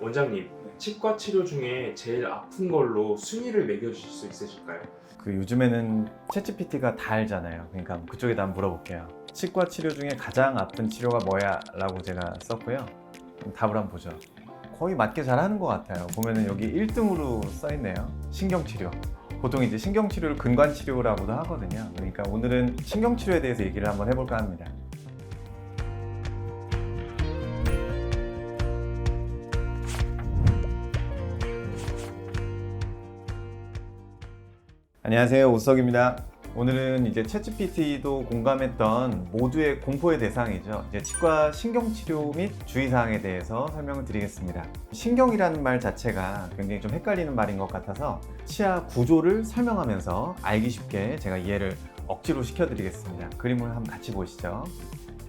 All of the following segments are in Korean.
원장님, 치과 치료 중에 제일 아픈 걸로 순위를 매겨주실 수 있으실까요? 요즘에는 챗GPT가 다 알잖아요. 그러니까 그쪽에다 한번 물어볼게요. 치과 치료 중에 가장 아픈 치료가 뭐야? 라고 제가 썼고요. 그럼 답을 한번 보죠. 거의 맞게 잘하는 것 같아요. 보면은 여기 1등으로 써있네요. 신경치료. 보통 이제 신경치료를 근관치료라고도 하거든요. 그러니까 오늘은 신경치료에 대해서 얘기를 한번 해볼까 합니다. 안녕하세요, 오석입니다. 오늘은 이제 챗GPT도 공감했던 모두의 공포의 대상이죠. 이제 치과 신경치료 및 주의사항에 대해서 설명을 드리겠습니다. 신경이라는 말 자체가 굉장히 좀 헷갈리는 말인 것 같아서 치아 구조를 설명하면서 알기 쉽게 제가 이해를 억지로 시켜드리겠습니다. 그림을 한번 같이 보시죠.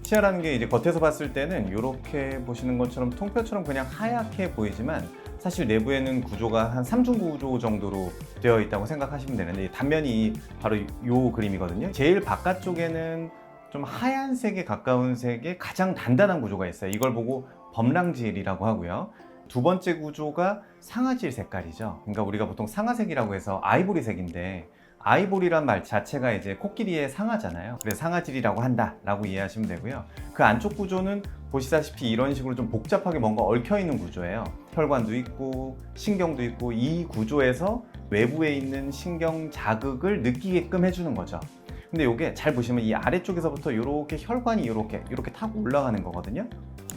치아라는 게 이제 겉에서 봤을 때는 이렇게 보시는 것처럼 통뼈처럼 그냥 하얗게 보이지만 사실 내부에는 구조가 한 3중 구조 정도로 되어 있다고 생각하시면 되는데 단면이 바로 이 그림이거든요. 제일 바깥쪽에는 좀 하얀색에 가까운 색의 가장 단단한 구조가 있어요. 이걸 보고 범랑질이라고 하고요. 두 번째 구조가 상아질 색깔이죠. 그러니까 우리가 보통 상아색이라고 해서 아이보리색인데 아이보리란 말 자체가 이제 코끼리의 상아잖아요. 그래서 상아질이라고 한다라고 이해하시면 되고요. 그 안쪽 구조는 보시다시피 이런 식으로 좀 복잡하게 뭔가 얽혀있는 구조예요. 혈관도 있고 신경도 있고 이 구조에서 외부에 있는 신경 자극을 느끼게끔 해주는 거죠. 근데 이게 잘 보시면 이 아래쪽에서부터 이렇게 혈관이 이렇게 타고 올라가는 거거든요.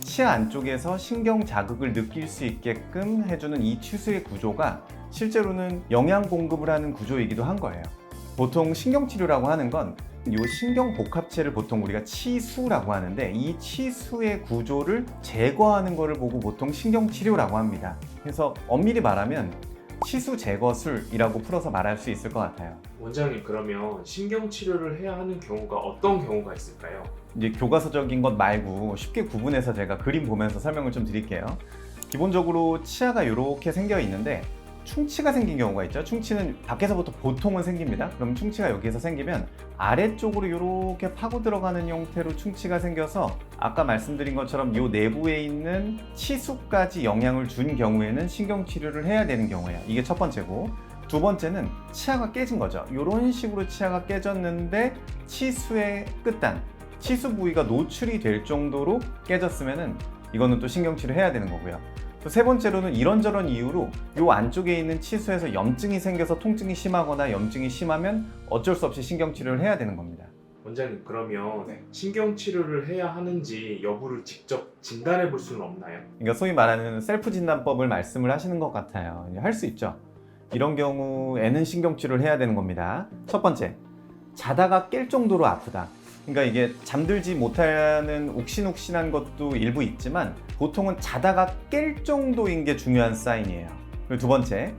치아 안쪽에서 신경 자극을 느낄 수 있게끔 해주는 이 치수의 구조가 실제로는 영양 공급을 하는 구조이기도 한 거예요. 보통 신경치료라고 하는 건 이 신경복합체를 보통 우리가 치수라고 하는데 이 치수의 구조를 제거하는 것을 보고 보통 신경치료라고 합니다. 그래서 엄밀히 말하면 치수 제거술이라고 풀어서 말할 수 있을 것 같아요. 원장님, 그러면 신경치료를 해야 하는 경우가 어떤 경우가 있을까요? 이제 교과서적인 것 말고 쉽게 구분해서 제가 그림 보면서 설명을 좀 드릴게요. 기본적으로 치아가 이렇게 생겨 있는데 충치가 생긴 경우가 있죠. 충치는 밖에서부터 보통은 생깁니다. 그럼 충치가 여기에서 생기면 아래쪽으로 이렇게 파고 들어가는 형태로 충치가 생겨서 아까 말씀드린 것처럼 이 내부에 있는 치수까지 영향을 준 경우에는 신경치료를 해야 되는 경우예요. 이게 첫 번째고, 두 번째는 치아가 깨진 거죠. 이런 식으로 치아가 깨졌는데 치수의 끝단, 치수 부위가 노출이 될 정도로 깨졌으면은 이거는 또 신경치료 해야 되는 거고요. 또 세 번째로는 이런저런 이유로 이 안쪽에 있는 치수에서 염증이 생겨서 통증이 심하거나 염증이 심하면 어쩔 수 없이 신경치료를 해야 되는 겁니다. 원장님, 그러면 네. 신경치료를 해야 하는지 여부를 직접 진단해 볼 수는 없나요? 그러니까 소위 말하는 셀프 진단법을 말씀을 하시는 것 같아요. 할 수 있죠. 이런 경우에는 신경치료를 해야 되는 겁니다. 첫 번째, 자다가 깰 정도로 아프다. 그러니까 이게 잠들지 못하는 욱신욱신한 것도 일부 있지만 보통은 자다가 깰 정도인 게 중요한 사인이에요. 그리고 두 번째,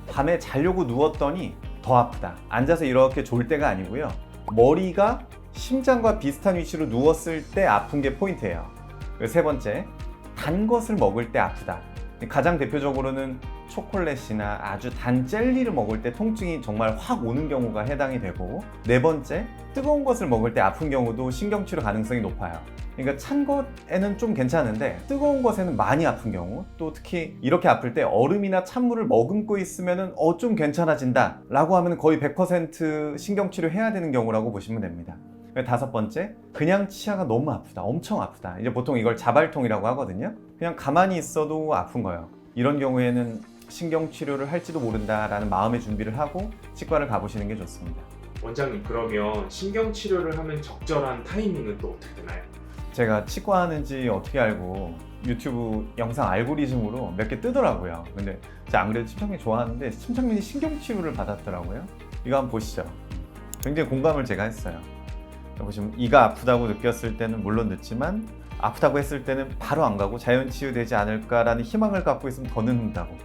밤에 자려고 누웠더니 더 아프다. 앉아서 이렇게 졸 때가 아니고요. 머리가 심장과 비슷한 위치로 누웠을 때 아픈 게 포인트예요. 그리고 세 번째, 단 것을 먹을 때 아프다. 가장 대표적으로는 초콜릿이나 아주 단 젤리를 먹을 때 통증이 정말 확 오는 경우가 해당이 되고, 네 번째, 뜨거운 것을 먹을 때 아픈 경우도 신경치료 가능성이 높아요. 그러니까 찬 것에는 좀 괜찮은데 뜨거운 것에는 많이 아픈 경우, 또 특히 이렇게 아플 때 얼음이나 찬물을 머금고 있으면 좀 괜찮아진다 라고 하면 거의 100% 신경치료 해야 되는 경우라고 보시면 됩니다. 다섯 번째, 그냥 치아가 너무 아프다, 엄청 아프다. 이제 보통 이걸 자발통이라고 하거든요. 그냥 가만히 있어도 아픈 거예요. 이런 경우에는 신경치료를 할지도 모른다라는 마음의 준비를 하고 치과를 가보시는 게 좋습니다. 원장님, 그러면 신경치료를 하면 적절한 타이밍은 또 어떻게 되나요? 제가 치과 하는지 어떻게 알고 유튜브 영상 알고리즘으로 몇 개 뜨더라고요. 근데 제가 안 그래도 침착맨 좋아하는데 침착맨이 신경치료를 받았더라고요. 이거 한번 보시죠. 굉장히 공감을 제가 했어요. 보시면 이가 아프다고 느꼈을 때는 물론 늦지만 아프다고 했을 때는 바로 안 가고 자연 치유되지 않을까라는 희망을 갖고 있으면 더 늦는다고.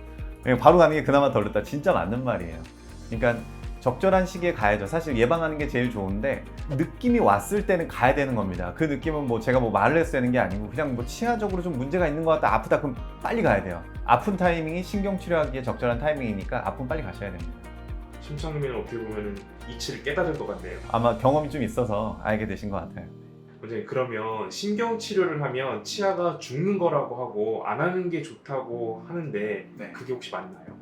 바로 가는 게 그나마 덜 늦다. 진짜 맞는 말이에요. 그러니까 적절한 시기에 가야죠. 사실 예방하는 게 제일 좋은데 느낌이 왔을 때는 가야 되는 겁니다. 그 느낌은 뭐 제가 뭐 말을 해서 되는 게 아니고 그냥 뭐 치아적으로 좀 문제가 있는 것 같다, 아프다, 그럼 빨리 가야 돼요. 아픈 타이밍이 신경치료하기에 적절한 타이밍이니까 아프면 빨리 가셔야 됩니다. 심창민은 어떻게 보면 이치를 깨달을 것 같네요. 아마 경험이 좀 있어서 알게 되신 것 같아요. 원장님, 그러면 신경 치료를 하면 치아가 죽는 거라고 하고 안 하는 게 좋다고 하는데 네. 그게 혹시 맞나요?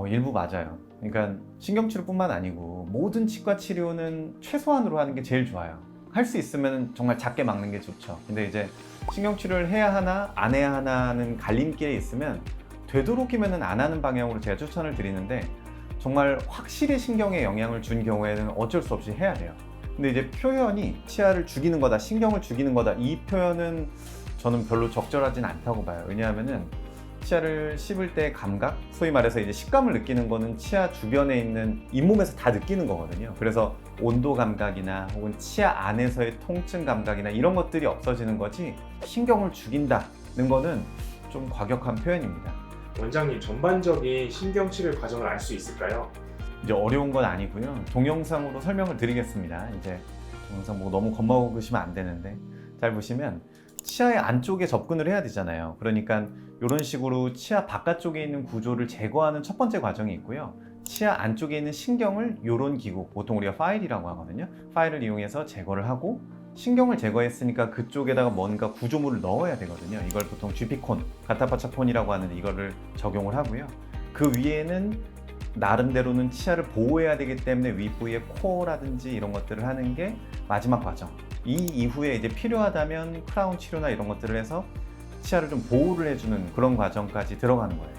일부 맞아요. 그러니까 신경치료뿐만 아니고 모든 치과 치료는 최소한으로 하는 게 제일 좋아요. 할 수 있으면 정말 작게 막는 게 좋죠. 근데 이제 신경치료를 해야 하나 안 해야 하나는 갈림길에 있으면 되도록이면 안 하는 방향으로 제가 추천을 드리는데, 정말 확실히 신경에 영향을 준 경우에는 어쩔 수 없이 해야 돼요. 근데 이제 표현이 치아를 죽이는 거다, 신경을 죽이는 거다, 이 표현은 저는 별로 적절하진 않다고 봐요. 왜냐하면은 치아를 씹을 때 감각, 소위 말해서 이제 식감을 느끼는 거는 치아 주변에 있는 잇몸에서 다 느끼는 거거든요. 그래서 온도 감각이나 혹은 치아 안에서의 통증 감각이나 이런 것들이 없어지는 거지, 신경을 죽인다는 거는 좀 과격한 표현입니다. 원장님, 전반적인 신경 치료 과정을 알 수 있을까요? 이제 어려운 건 아니고요. 동영상으로 설명을 드리겠습니다. 이제 동영상 보고 너무 겁먹으시면 안 되는데, 잘 보시면 치아의 안쪽에 접근을 해야 되잖아요. 그러니까 이런 식으로 치아 바깥쪽에 있는 구조를 제거하는 첫 번째 과정이 있고요. 치아 안쪽에 있는 신경을 이런 기구, 보통 우리가 파일이라고 하거든요. 파일을 이용해서 제거를 하고, 신경을 제거했으니까 그쪽에다가 뭔가 구조물을 넣어야 되거든요. 이걸 보통 GP콘, 가타파차콘이라고 하는데 이거를 적용을 하고요. 그 위에는 나름대로는 치아를 보호해야 되기 때문에 윗부위에 코어라든지 이런 것들을 하는 게 마지막 과정. 이 이후에 이제 필요하다면 크라운 치료나 이런 것들을 해서 치아를 좀 보호를 해주는 그런 과정까지 들어가는 거예요.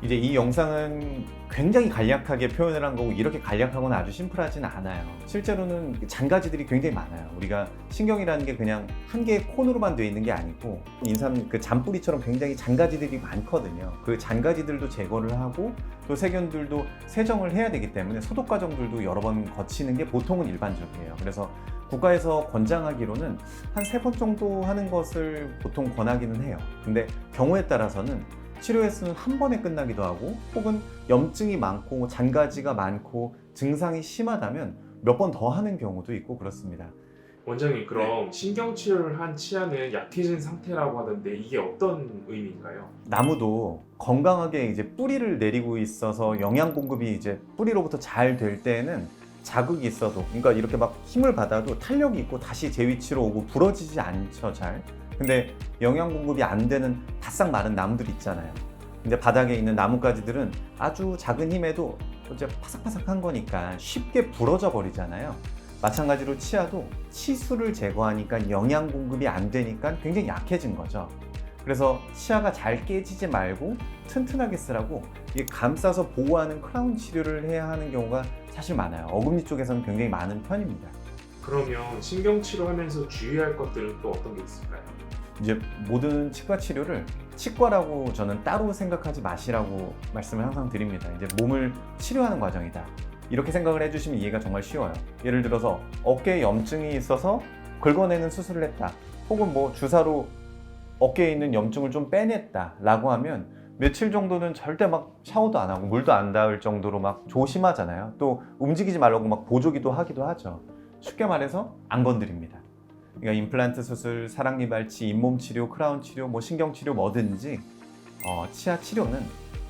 이제 이 영상은 굉장히 간략하게 표현을 한 거고, 이렇게 간략하거나 아주 심플하지는 않아요. 실제로는 잔가지들이 굉장히 많아요. 우리가 신경이라는 게 그냥 한 개의 콘으로만 되어 있는 게 아니고, 인삼 그 잔뿌리처럼 굉장히 잔가지들이 많거든요. 그 잔가지들도 제거를 하고, 또 세균들도 세정을 해야 되기 때문에 소독 과정들도 여러 번 거치는 게 보통은 일반적이에요. 그래서 국가에서 권장하기로는 한 3번 정도 하는 것을 보통 권하기는 해요. 근데 경우에 따라서는 치료 횟수는 한 번에 끝나기도 하고, 혹은 염증이 많고 잔가지가 많고 증상이 심하다면 몇 번 더 하는 경우도 있고 그렇습니다. 원장님, 그럼 신경 치료를 한 치아는 약해진 상태라고 하던데 이게 어떤 의미인가요? 나무도 건강하게 이제 뿌리를 내리고 있어서 영양 공급이 이제 뿌리로부터 잘 될 때에는 자극이 있어도, 그러니까 이렇게 막 힘을 받아도 탄력이 있고 다시 제 위치로 오고 부러지지 않죠, 잘. 근데 영양 공급이 안 되는 바싹 마른 나무들 있잖아요. 근데 바닥에 있는 나뭇가지들은 아주 작은 힘에도 이제 파삭파삭한 거니까 쉽게 부러져 버리잖아요. 마찬가지로 치아도 치수를 제거하니까 영양 공급이 안 되니까 굉장히 약해진 거죠. 그래서 치아가 잘 깨지지 말고 튼튼하게 쓰라고 이게 감싸서 보호하는 크라운 치료를 해야 하는 경우가 사실 많아요. 어금니 쪽에서는 굉장히 많은 편입니다. 그러면 신경 치료하면서 주의할 것들은 또 어떤 게 있을까요? 이제 모든 치과 치료를 치과라고 저는 따로 생각하지 마시라고 말씀을 항상 드립니다. 이제 몸을 치료하는 과정이다, 이렇게 생각을 해주시면 이해가 정말 쉬워요. 예를 들어서 어깨에 염증이 있어서 긁어내는 수술을 했다, 혹은 뭐 주사로 어깨에 있는 염증을 좀 빼냈다 라고 하면 며칠 정도는 절대 막 샤워도 안 하고 물도 안 닿을 정도로 막 조심하잖아요. 또 움직이지 말라고 막 보조기도 하기도 하죠. 쉽게 말해서 안 건드립니다. 그러니까 임플란트 수술, 사랑니발치, 잇몸 치료, 크라운 치료, 뭐 신경 치료 뭐든지 치아 치료는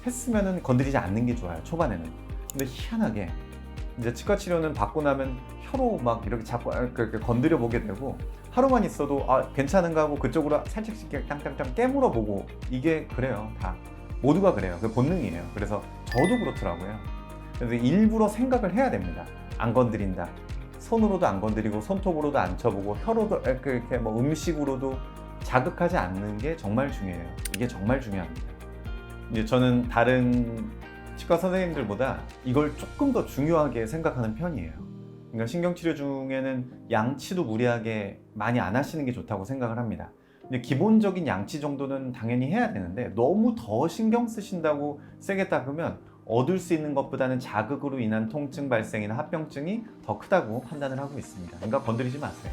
했으면은 건드리지 않는 게 좋아요, 초반에는. 근데 희한하게 이제 치과 치료는 받고 나면 혀로 막 이렇게 자꾸 건드려 보게 되고, 하루만 있어도 괜찮은가 하고 그쪽으로 살짝씩 땅땅땅 깨물어 보고, 이게 그래요. 다 모두가 그래요. 그 본능이에요. 그래서 저도 그렇더라고요. 그래서 일부러 생각을 해야 됩니다. 안 건드린다, 손으로도 안 건드리고 손톱으로도 안 쳐보고 혀로도 이렇게 뭐 음식으로도 자극하지 않는 게 정말 중요해요. 이게 정말 중요합니다. 이제 저는 다른 치과 선생님들보다 이걸 조금 더 중요하게 생각하는 편이에요. 그러니까 신경치료 중에는 양치도 무리하게 많이 안 하시는 게 좋다고 생각을 합니다. 근데 기본적인 양치 정도는 당연히 해야 되는데, 너무 더 신경 쓰신다고 세게 닦으면 얻을 수 있는 것보다는 자극으로 인한 통증 발생이나 합병증이 더 크다고 판단을 하고 있습니다. 그러니까 건드리지 마세요.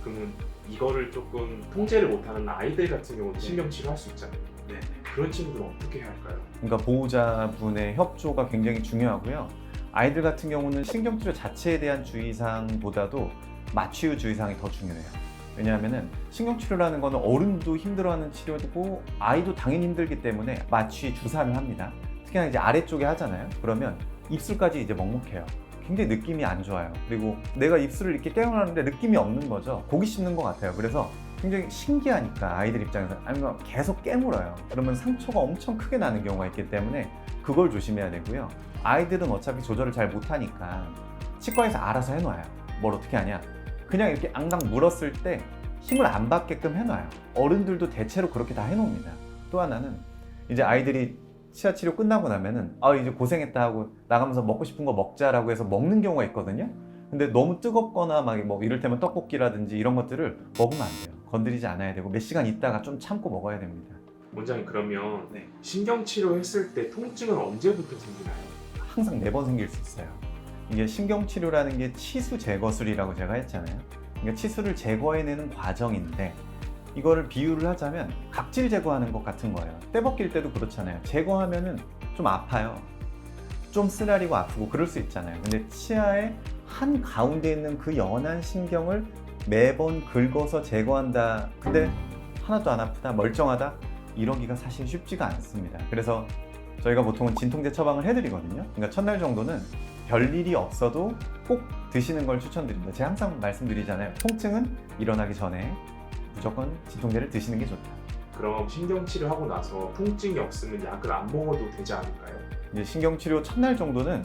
그러면 이거를 조금 통제를 못하는 아이들 같은 경우는 신경 치료할 수 있잖아요. 네. 그런 친구들은 어떻게 해야 할까요? 그러니까 보호자분의 협조가 굉장히 중요하고요. 아이들 같은 경우는 신경치료 자체에 대한 주의사항보다도 마취후 주의사항이 더 중요해요. 왜냐하면 신경치료라는 거는 어른도 힘들어하는 치료고 아이도 당연히 힘들기 때문에 마취 주사를 합니다. 특히나 이제 아래쪽에 하잖아요. 그러면 입술까지 이제 먹먹해요. 굉장히 느낌이 안 좋아요. 그리고 내가 입술을 이렇게 깨물었는데 느낌이 없는 거죠. 고기 씹는 것 같아요. 그래서 굉장히 신기하니까 아이들 입장에서 아니면 계속 깨물어요. 그러면 상처가 엄청 크게 나는 경우가 있기 때문에 그걸 조심해야 되고요. 아이들은 어차피 조절을 잘 못하니까 치과에서 알아서 해놔요. 뭘 어떻게 하냐? 그냥 이렇게 앙당 물었을 때 힘을 안 받게끔 해놔요. 어른들도 대체로 그렇게 다 해놓습니다. 또 하나는 이제 아이들이 치아 치료 끝나고 나면은 이제 고생했다 하고 나가면서 먹고 싶은 거 먹자라고 해서 먹는 경우가 있거든요. 근데 너무 뜨겁거나 막 뭐 이를테면 떡볶이라든지 이런 것들을 먹으면 안 돼요. 건드리지 않아야 되고 몇 시간 있다가 좀 참고 먹어야 됩니다. 원장님, 그러면 네. 신경치료 했을 때 통증은 언제부터 생기나요? 항상 매번 생길 수 있어요. 이게 신경치료라는 게 치수 제거술이라고 제가 했잖아요. 그러니까 치수를 제거해내는 과정인데 이거를 비유를 하자면 각질 제거하는 것 같은 거예요. 때 벗길 때도 그렇잖아요. 제거하면은 좀 아파요. 좀 쓰라리고 아프고 그럴 수 있잖아요. 근데 치아의 한 가운데 있는 그 연한 신경을 매번 긁어서 제거한다. 근데 하나도 안 아프다, 멀쩡하다? 이러기가 사실 쉽지가 않습니다. 그래서 저희가 보통은 진통제 처방을 해드리거든요. 그러니까 첫날 정도는 별일이 없어도 꼭 드시는 걸 추천드립니다. 제가 항상 말씀드리잖아요. 통증은 일어나기 전에 무조건 진통제를 드시는 게 좋다. 그럼 신경치료 하고 나서 통증이 없으면 약을 안 먹어도 되지 않을까요? 이제 신경치료 첫날 정도는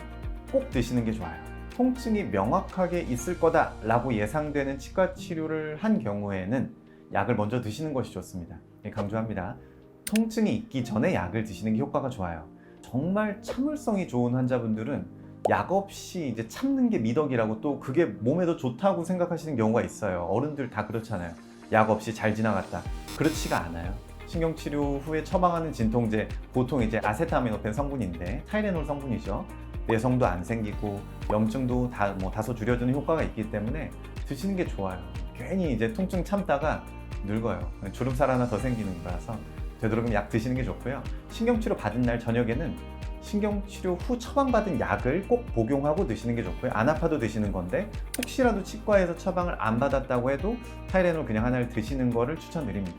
꼭 드시는 게 좋아요. 통증이 명확하게 있을 거다라고 예상되는 치과 치료를 한 경우에는 약을 먼저 드시는 것이 좋습니다. 강조합니다. 통증이 있기 전에 약을 드시는 게 효과가 좋아요. 정말 참을성이 좋은 환자분들은 약 없이 이제 참는 게 미덕이라고 또 그게 몸에도 좋다고 생각하시는 경우가 있어요. 어른들 다 그렇잖아요. 약 없이 잘 지나갔다. 그렇지가 않아요. 신경치료 후에 처방하는 진통제 보통 이제 아세타미노펜 성분인데 타이레놀 성분이죠. 내성도 안 생기고 염증도 다소 줄여주는 효과가 있기 때문에 드시는 게 좋아요. 괜히 이제 통증 참다가 늙어요. 주름살 하나 더 생기는 거라서 되도록이면 약 드시는 게 좋고요. 신경치료 받은 날 저녁에는 신경치료 후 처방받은 약을 꼭 복용하고 드시는 게 좋고요. 안 아파도 드시는 건데 혹시라도 치과에서 처방을 안 받았다고 해도 타이레놀 그냥 하나를 드시는 거를 추천드립니다.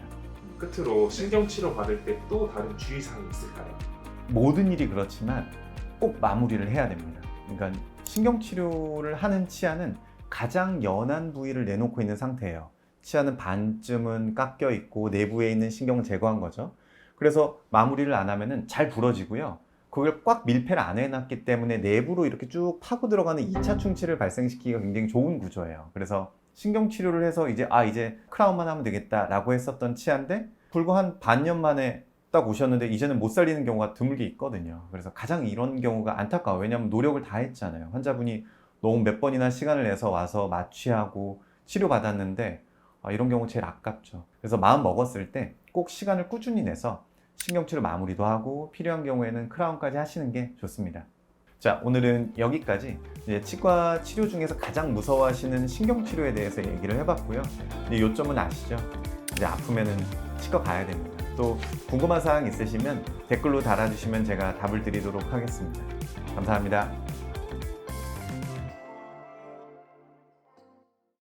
끝으로 신경치료 받을 때 또 다른 주의사항이 있을까요? 모든 일이 그렇지만 꼭 마무리를 해야 됩니다. 그러니까 신경치료를 하는 치아는 가장 연한 부위를 내놓고 있는 상태예요. 치아는 반쯤은 깎여 있고 내부에 있는 신경을 제거한 거죠. 그래서 마무리를 안 하면은 잘 부러지고요. 그걸 꽉 밀폐를 안 해놨기 때문에 내부로 이렇게 쭉 파고 들어가는 2차 충치를 발생시키기가 굉장히 좋은 구조예요. 그래서 신경치료를 해서 이제 크라운만 하면 되겠다라고 했었던 치아인데 불과 한 반년 만에 딱 오셨는데 이제는 못 살리는 경우가 드물게 있거든요. 그래서 가장 이런 경우가 안타까워요. 왜냐하면 노력을 다 했잖아요. 환자분이 너무 몇 번이나 시간을 내서 와서 마취하고 치료받았는데 이런 경우 제일 아깝죠. 그래서 마음 먹었을 때 꼭 시간을 꾸준히 내서 신경치료 마무리도 하고 필요한 경우에는 크라운까지 하시는 게 좋습니다. 자, 오늘은 여기까지 이제 치과 치료 중에서 가장 무서워하시는 신경치료에 대해서 얘기를 해봤고요. 요점은 아시죠? 이제 아프면은 치과 가야 됩니다. 또 궁금한 사항 있으시면 댓글로 달아주시면 제가 답을 드리도록 하겠습니다. 감사합니다.